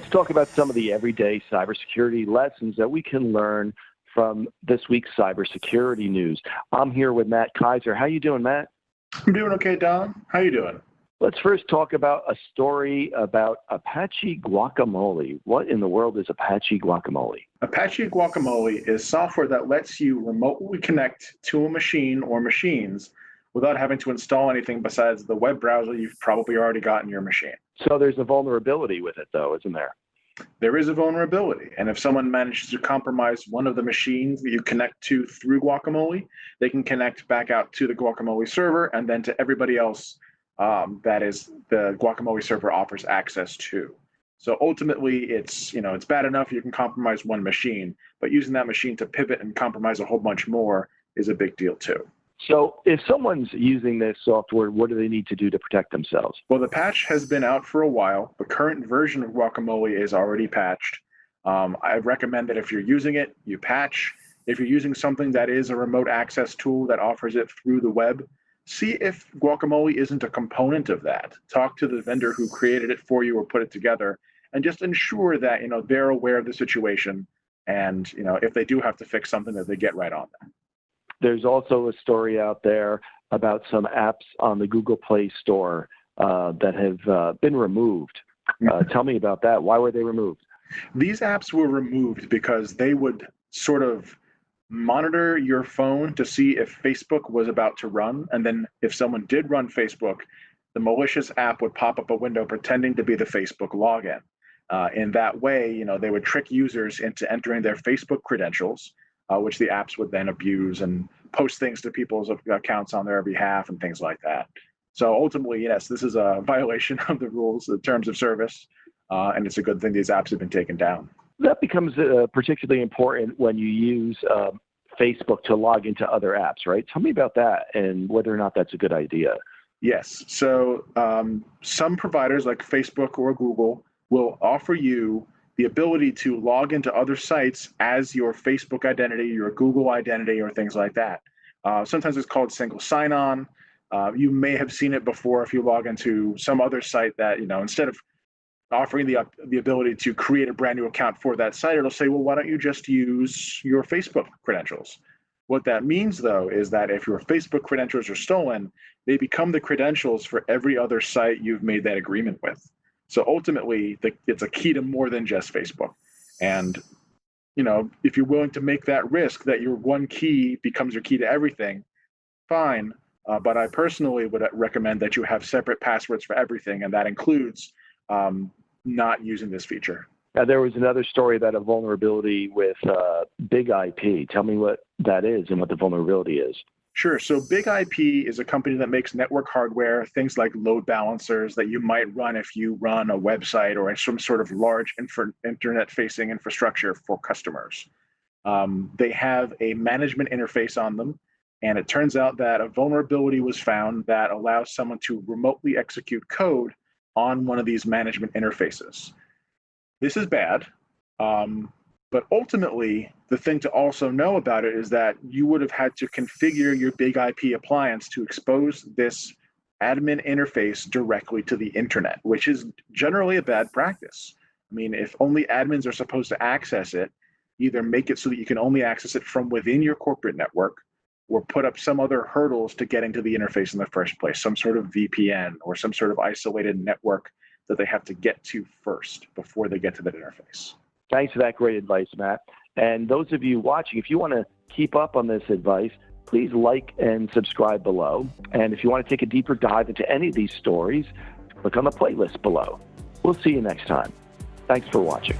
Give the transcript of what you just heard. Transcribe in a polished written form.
Let's talk about some of the everyday cybersecurity lessons that we can learn from this week's cybersecurity news. I'm here with Matt Kaiser. How you doing, Matt? I'm doing okay, Don. How you doing? Let's first talk about a story about Apache Guacamole. What in the world is Apache Guacamole? Apache Guacamole is software that lets you remotely connect to a machine or machines without having to install anything besides the web browser you've probably already got in your machine. So there's a vulnerability with it, though, isn't there? There is a vulnerability, and if someone manages to compromise one of the machines that you connect to through Guacamole, they can connect back out to the Guacamole server and then to everybody else that is the Guacamole server offers access to. So ultimately, it's bad enough you can compromise one machine, but using that machine to pivot and compromise a whole bunch more is a big deal too. So if someone's using this software, what do they need to do to protect themselves? Well, the patch has been out for a while. The current version of Guacamole is already patched. I recommend that if you're using it, you patch. If you're using something that is a remote access tool that offers it through the web, see if Guacamole isn't a component of that. Talk to the vendor who created it for you or put it together, and just ensure that they're aware of the situation, and if they do have to fix something, that they get right on that. There's also a story out there about some apps on the Google Play Store that have been removed. Tell me about that. Why were they removed? These apps were removed because they would sort of monitor your phone to see if Facebook was about to run. And then if someone did run Facebook, the malicious app would pop up a window pretending to be the Facebook login. In that way, they would trick users into entering their Facebook credentials, which the apps would then abuse and post things to people's accounts on their behalf and things like that. So ultimately, yes, this is a violation of the rules, the terms of service, and it's a good thing these apps have been taken down. That becomes particularly important when you use Facebook to log into other apps, right? Tell me about that and whether or not that's a good idea. Yes. So some providers like Facebook or Google will offer you the ability to log into other sites as your Facebook identity, your Google identity, or things like that. Sometimes it's called single sign-on. You may have seen it before if you log into some other site that, instead of offering the ability to create a brand new account for that site, it'll say, well, why don't you just use your Facebook credentials? What that means, though, is that if your Facebook credentials are stolen, they become the credentials for every other site you've made that agreement with. So ultimately, it's a key to more than just Facebook. And, if you're willing to make that risk that your one key becomes your key to everything, fine. But I personally would recommend that you have separate passwords for everything, and that includes not using this feature. Now, there was another story about a vulnerability with BigIP. Tell me what that is and what the vulnerability is. Sure. So BigIP is a company that makes network hardware, things like load balancers that you might run if you run a website or some sort of large internet-facing infrastructure for customers. They have a management interface on them, and it turns out that a vulnerability was found that allows someone to remotely execute code on one of these management interfaces. This is bad. But ultimately, the thing to also know about it is that you would have had to configure your BigIP appliance to expose this admin interface directly to the internet, which is generally a bad practice. I mean, if only admins are supposed to access it, either make it so that you can only access it from within your corporate network, or put up some other hurdles to getting to the interface in the first place, some sort of VPN or some sort of isolated network that they have to get to first before they get to that interface. Thanks for that great advice, Matt. And those of you watching, if you want to keep up on this advice, please like and subscribe below. And if you want to take a deeper dive into any of these stories, click on the playlist below. We'll see you next time. Thanks for watching.